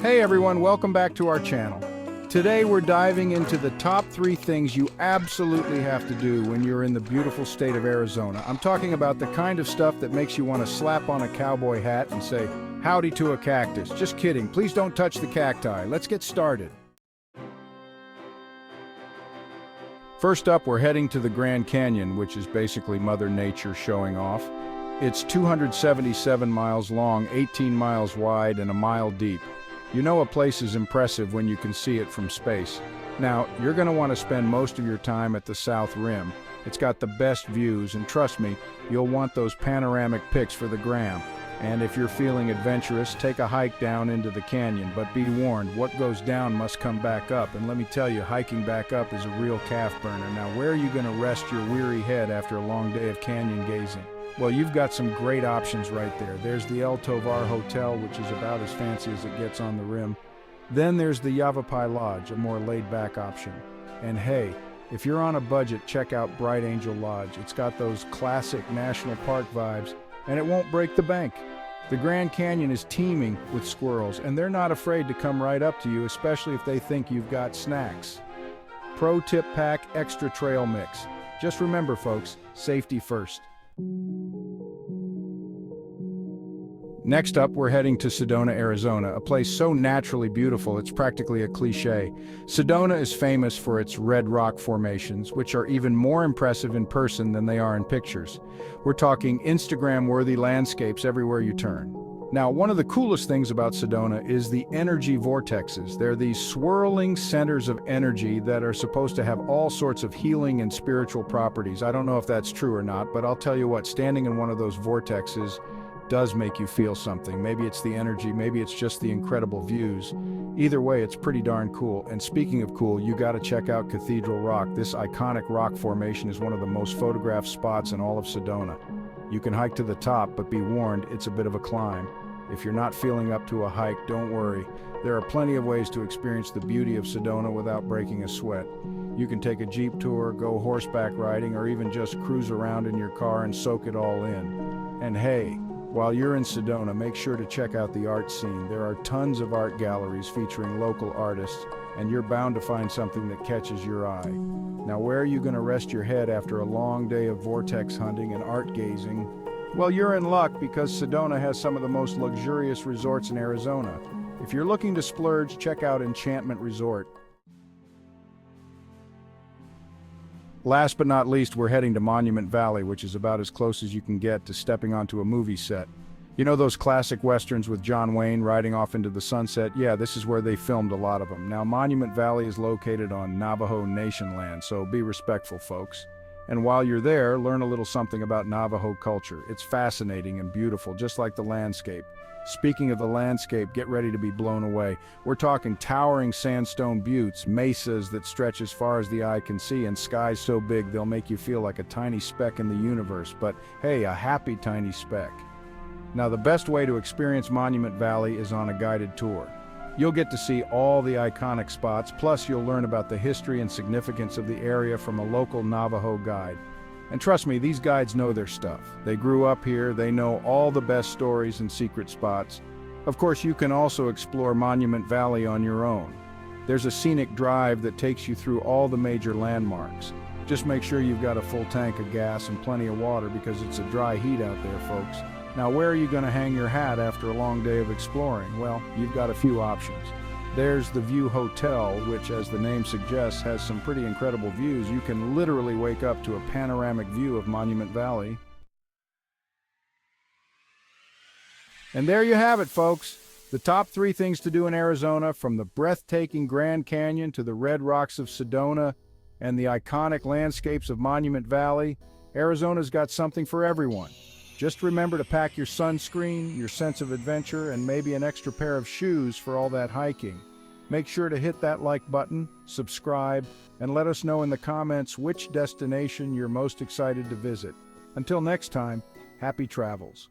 Hey everyone, welcome back to our channel. Today we're diving into the top 3 things you absolutely have to do when you're in the beautiful state of Arizona. I'm talking about the kind of stuff that makes you want to slap on a cowboy hat and say, howdy to a cactus. Just kidding, please don't touch the cacti. Let's get started. First up, we're heading to the Grand Canyon, which is basically Mother Nature showing off. It's 277 miles long, 18 miles wide, and a mile deep. You know a place is impressive when you can see it from space. Now, you're going to want to spend most of your time at the South Rim. It's got the best views, and trust me, you'll want those panoramic pics for the gram. And if you're feeling adventurous, take a hike down into the canyon, but be warned, what goes down must come back up. And let me tell you, hiking back up is a real calf burner. Now, where are you going to rest your weary head after a long day of canyon gazing? Well, you've got some great options right there. There's the El Tovar Hotel, which is about as fancy as it gets on the rim. Then there's the Yavapai Lodge, a more laid-back option. And hey, if you're on a budget, check out Bright Angel Lodge. It's got those classic national park vibes, and it won't break the bank. The Grand Canyon is teeming with squirrels, and they're not afraid to come right up to you, especially if they think you've got snacks. Pro tip: pack extra trail mix. Just remember, folks, safety first. Next up, we're heading to Sedona, Arizona, a place so naturally beautiful it's practically a cliché. Sedona is famous for its red rock formations, which are even more impressive in person than they are in pictures. We're talking Instagram-worthy landscapes everywhere you turn. Now, one of the coolest things about Sedona is the energy vortexes. They're these swirling centers of energy that are supposed to have all sorts of healing and spiritual properties. I don't know if that's true or not, but I'll tell you what, standing in one of those vortexes does make you feel something. Maybe it's the energy, maybe it's just the incredible views. Either way, it's pretty darn cool. And speaking of cool, you gotta check out Cathedral Rock. This iconic rock formation is one of the most photographed spots in all of Sedona. You can hike to the top, but be warned, it's a bit of a climb. If you're not feeling up to a hike, don't worry. There are plenty of ways to experience the beauty of Sedona without breaking a sweat. You can take a Jeep tour, go horseback riding, or even just cruise around in your car and soak it all in. And hey, while you're in Sedona, make sure to check out the art scene. There are tons of art galleries featuring local artists, and you're bound to find something that catches your eye. Now, where are you going to rest your head after a long day of vortex hunting and art gazing? Well, you're in luck because Sedona has some of the most luxurious resorts in Arizona. If you're looking to splurge, check out Enchantment Resort. Last but not least, we're heading to Monument Valley, which is about as close as you can get to stepping onto a movie set. You know those classic westerns with John Wayne riding off into the sunset? Yeah, this is where they filmed a lot of them. Now, Monument Valley is located on Navajo Nation land, so be respectful, folks. And while you're there, learn a little something about Navajo culture. It's fascinating and beautiful, just like the landscape. Speaking of the landscape, get ready to be blown away. We're talking towering sandstone buttes, mesas that stretch as far as the eye can see, and skies so big they'll make you feel like a tiny speck in the universe. But hey, a happy tiny speck. Now, the best way to experience Monument Valley is on a guided tour. You'll get to see all the iconic spots, plus you'll learn about the history and significance of the area from a local Navajo guide. And trust me, these guides know their stuff. They grew up here, they know all the best stories and secret spots. Of course, you can also explore Monument Valley on your own. There's a scenic drive that takes you through all the major landmarks. Just make sure you've got a full tank of gas and plenty of water because it's a dry heat out there, folks. Now, where are you going to hang your hat after a long day of exploring? Well, you've got a few options. There's the View Hotel, which, as the name suggests, has some pretty incredible views. You can literally wake up to a panoramic view of Monument Valley. And there you have it, folks. The top 3 things to do in Arizona, from the breathtaking Grand Canyon to the red rocks of Sedona and the iconic landscapes of Monument Valley. Arizona's got something for everyone. Just remember to pack your sunscreen, your sense of adventure, and maybe an extra pair of shoes for all that hiking. Make sure to hit that like button, subscribe, and let us know in the comments which destination you're most excited to visit. Until next time, happy travels.